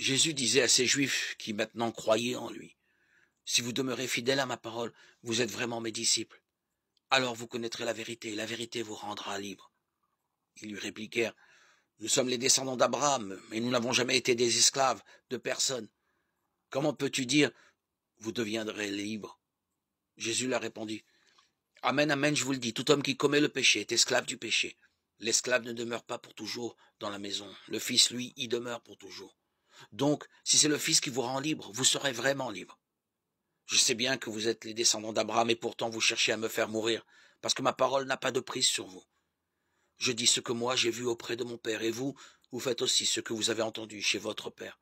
Jésus disait à ces Juifs qui maintenant croyaient en lui, « Si vous demeurez fidèles à ma parole, vous êtes vraiment mes disciples. Alors vous connaîtrez la vérité, et la vérité vous rendra libre. » Ils lui répliquèrent, « Nous sommes les descendants d'Abraham, mais nous n'avons jamais été des esclaves de personne. Comment peux-tu dire, vous deviendrez libres ?» Jésus leur répondit, « Amen, amen, je vous le dis, tout homme qui commet le péché est esclave du péché. L'esclave ne demeure pas pour toujours dans la maison, le Fils, lui, y demeure pour toujours. Donc, si c'est le Fils qui vous rend libre, vous serez vraiment libre. Je sais bien que vous êtes les descendants d'Abraham et pourtant vous cherchez à me faire mourir, parce que ma parole n'a pas de prise sur vous. Je dis ce que moi j'ai vu auprès de mon père, et vous, vous faites aussi ce que vous avez entendu chez votre père. »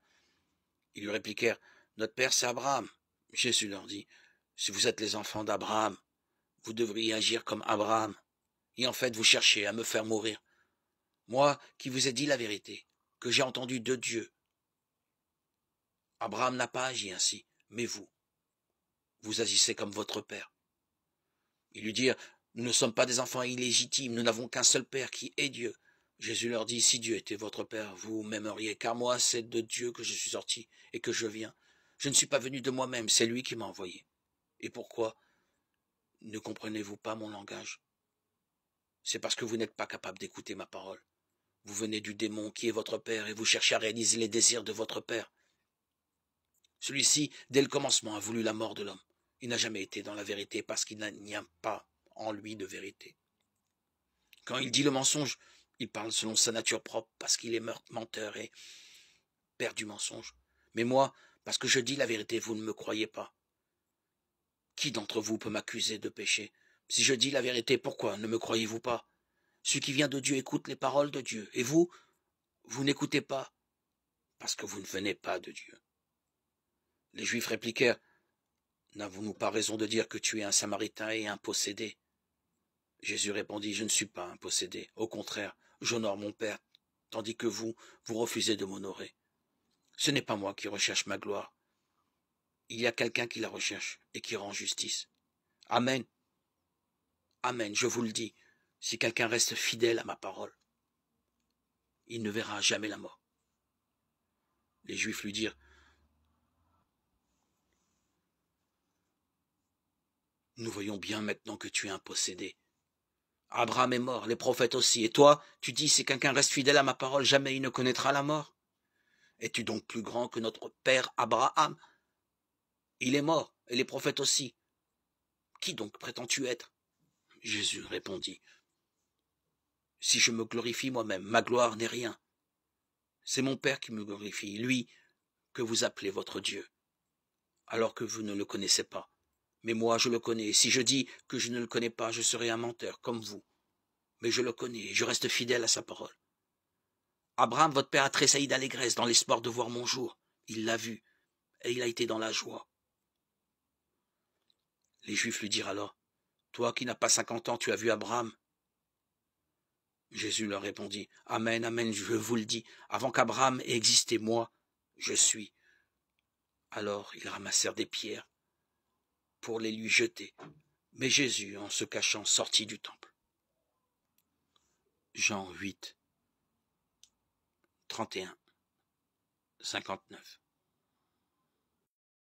Ils lui répliquèrent, « Notre père c'est Abraham. » Jésus leur dit, « Si vous êtes les enfants d'Abraham, vous devriez agir comme Abraham. Et en fait, vous cherchez à me faire mourir. Moi qui vous ai dit la vérité, que j'ai entendu de Dieu. Abraham n'a pas agi ainsi, mais vous agissez comme votre père. » Ils lui dirent, « Nous ne sommes pas des enfants illégitimes, nous n'avons qu'un seul père qui est Dieu. » Jésus leur dit, « Si Dieu était votre père, vous m'aimeriez, car moi c'est de Dieu que je suis sorti et que je viens. Je ne suis pas venu de moi-même, c'est lui qui m'a envoyé. Et pourquoi ne comprenez-vous pas mon langage? C'est parce que vous n'êtes pas capable d'écouter ma parole. Vous venez du démon qui est votre père et vous cherchez à réaliser les désirs de votre père. Celui-ci, dès le commencement, a voulu la mort de l'homme. Il n'a jamais été dans la vérité parce qu'il n'y a pas en lui de vérité. Quand il dit le mensonge, il parle selon sa nature propre parce qu'il est menteur et père du mensonge. Mais moi, parce que je dis la vérité, vous ne me croyez pas. Qui d'entre vous peut m'accuser de péché? Si je dis la vérité, pourquoi ne me croyez-vous pas? Celui qui vient de Dieu écoute les paroles de Dieu. Et vous n'écoutez pas parce que vous ne venez pas de Dieu. Les Juifs répliquèrent, « N'avons-nous pas raison de dire que tu es un Samaritain et un possédé? » Jésus répondit, « Je ne suis pas un possédé. Au contraire, j'honore mon Père, tandis que vous refusez de m'honorer. Ce n'est pas moi qui recherche ma gloire. Il y a quelqu'un qui la recherche et qui rend justice. Amen. Amen, je vous le dis, si quelqu'un reste fidèle à ma parole, il ne verra jamais la mort. » Les Juifs lui dirent, « Nous voyons bien maintenant que tu es un possédé. Abraham est mort, les prophètes aussi, et toi, tu dis, si quelqu'un reste fidèle à ma parole, jamais il ne connaîtra la mort. Es-tu donc plus grand que notre père Abraham? Il est mort, et les prophètes aussi. Qui donc prétends-tu être? » Jésus répondit, « Si je me glorifie moi-même, ma gloire n'est rien. C'est mon Père qui me glorifie, lui que vous appelez votre Dieu, alors que vous ne le connaissez pas. Mais moi je le connais, et si je dis que je ne le connais pas, je serai un menteur, comme vous. Mais je le connais, et je reste fidèle à sa parole. Abraham, votre père, a tressailli d'allégresse dans l'espoir de voir mon jour. Il l'a vu, et il a été dans la joie. » Les Juifs lui dirent alors, « Toi qui n'as pas 50 ans, tu as vu Abraham? » Jésus leur répondit, « Amen, amen, je vous le dis, avant qu'Abraham ait existé, moi, je suis. » Alors ils ramassèrent des pierres pour les lui jeter. Mais Jésus, en se cachant, sortit du temple. Jean 8, 31, 59.